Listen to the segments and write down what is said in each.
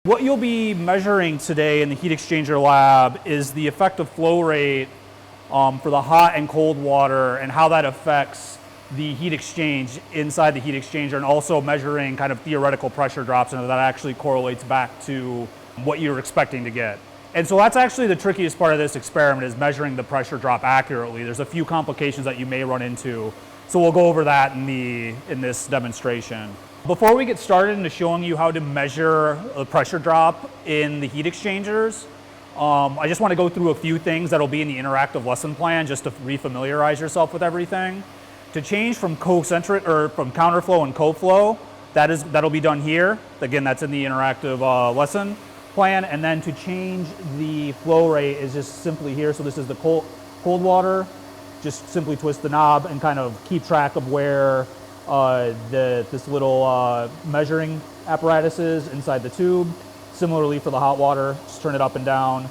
What you'll be measuring today in the heat exchanger lab is the effective flow rate for the hot and cold water and how that affects the heat exchange inside the heat exchanger, and also measuring kind of theoretical pressure drops, and that actually correlates back to what you're expecting to get. And so that's actually the trickiest part of this experiment, is measuring the pressure drop accurately. There's a few complications that you may run into, so we'll go over that in this demonstration. Before we get started into showing you how to measure the pressure drop in the heat exchangers, I just want to go through a few things that'll be in the interactive lesson plan just to refamiliarize yourself with everything. To change from concentric or from counterflow and co-flow, that'll be done here. Again, that's in the interactive lesson plan. And then to change the flow rate is just simply here. So this is the cold water. Just simply twist the knob and kind of keep track of where this little measuring apparatus is inside the tube. Similarly for the hot water, just turn it up and down.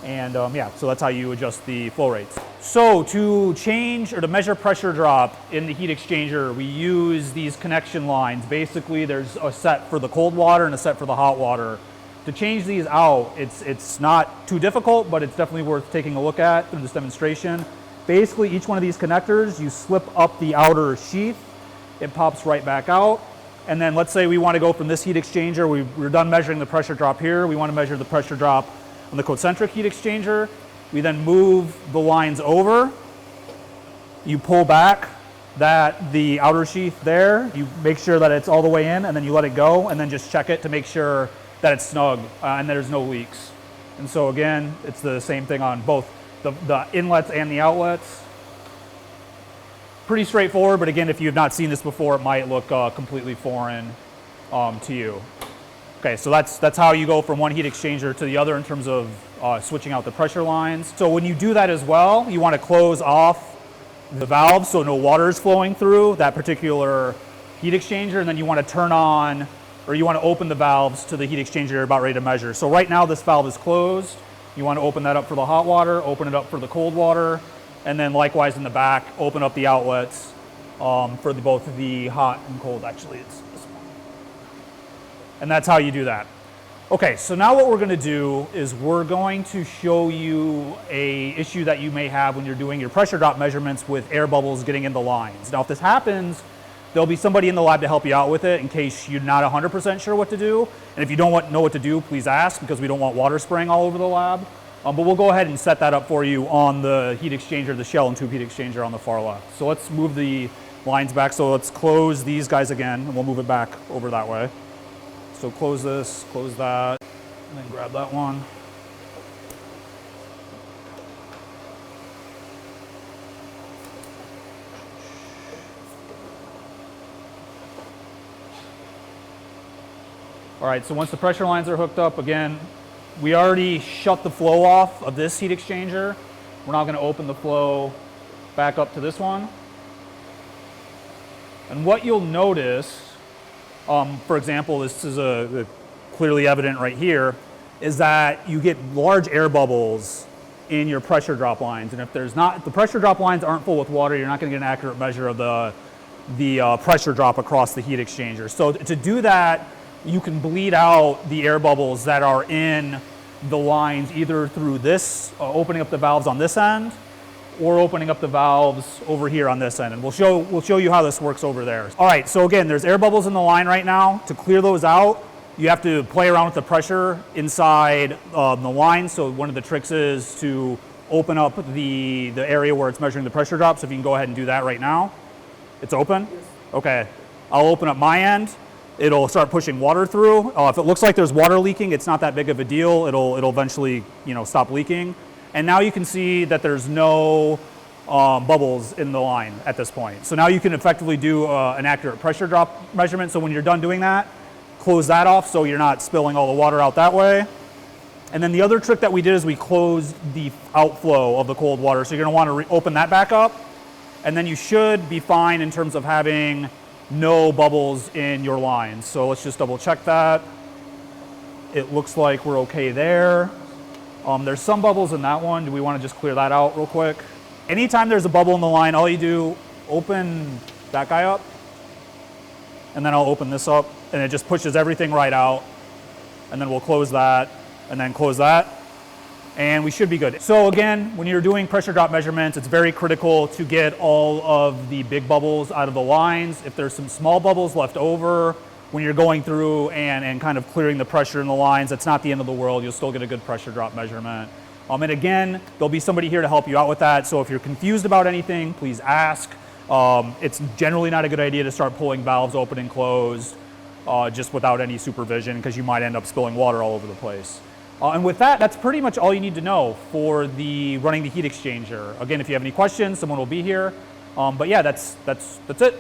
And yeah, so that's how you adjust the flow rates. So to change or to measure pressure drop in the heat exchanger, we use these connection lines. Basically, there's a set for the cold water and a set for the hot water. To change these out, it's not too difficult, but it's definitely worth taking a look at through this demonstration. Basically, each one of these connectors, you slip up the outer sheath, it pops right back out. And then let's say we want to go from this heat exchanger, we're done measuring the pressure drop here, we want to measure the pressure drop on the concentric heat exchanger. We then move the lines over, you pull back the outer sheath there, you make sure that it's all the way in, and then you let it go, and then just check it to make sure that it's snug and there's no leaks. And so again, it's the same thing on both the inlets and the outlets. Pretty straightforward, but again, if you have not seen this before, it might look completely foreign to you. Okay, so that's how you go from one heat exchanger to the other in terms of switching out the pressure lines. So when you do that as well, you want to close off the valves so no water is flowing through that particular heat exchanger, and then you want to turn on, or you want to open the valves to the heat exchanger you're about ready to measure. So right now this valve is closed. You want to open that up for the hot water, open it up for the cold water, and then likewise in the back, open up the outlets for both the hot and cold. Actually, it's this one. And that's how you do that. Okay, so now what we're going to do is we're going to show you a issue that you may have when you're doing your pressure drop measurements with air bubbles getting in the lines. Now, if this happens, there'll be somebody in the lab to help you out with it in case you're not 100% sure what to do. And if you don't know what to do, please ask, because we don't want water spraying all over the lab. But we'll go ahead and set that up for you on the heat exchanger, the shell and tube heat exchanger on the far left. So let's move the lines back. So let's close these guys again, and we'll move it back over that way. So close this, close that, and then grab that one. All right, so once the pressure lines are hooked up, again, we already shut the flow off of this heat exchanger. We're now going to open the flow back up to this one. And what you'll notice, for example, this is clearly evident right here, is that you get large air bubbles in your pressure drop lines. And if the pressure drop lines aren't full with water, you're not going to get an accurate measure of the pressure drop across the heat exchanger. So to do that, you can bleed out the air bubbles that are in the lines either through this, opening up the valves on this end, or opening up the valves over here on this end. And we'll show you how this works over there. All right, so again, there's air bubbles in the line right now. To clear those out, you have to play around with the pressure inside the line. So one of the tricks is to open up the area where it's measuring the pressure drop. So if you can go ahead and do that right now. It's open? Yes. Okay, I'll open up my end. It'll start pushing water through. If it looks like there's water leaking, it's not that big of a deal. It'll eventually, stop leaking. And now you can see that there's no bubbles in the line at this point. So now you can effectively do an accurate pressure drop measurement. So when you're done doing that, close that off so you're not spilling all the water out that way. And then the other trick that we did is we closed the outflow of the cold water. So you're going to want to open that back up. And then you should be fine in terms of having no bubbles in your lines. So let's just double check that. It looks like we're okay there. There's some bubbles in that one. Do we want to just clear that out real quick? Anytime there's a bubble in the line, all you do, open that guy up, and then I'll open this up, and it just pushes everything right out. and then we'll close that, and then close that, and we should be good. So again, when you're doing pressure drop measurements, it's very critical to get all of the big bubbles out of the lines. If there's some small bubbles left over when you're going through and kind of clearing the pressure in the lines, that's not the end of the world. You'll still get a good pressure drop measurement. And again, there'll be somebody here to help you out with that. So if you're confused about anything, please ask. It's generally not a good idea to start pulling valves open and closed just without any supervision, because you might end up spilling water all over the place. And with that, that's pretty much all you need to know for running the heat exchanger. Again, if you have any questions, someone will be here. But yeah, that's it.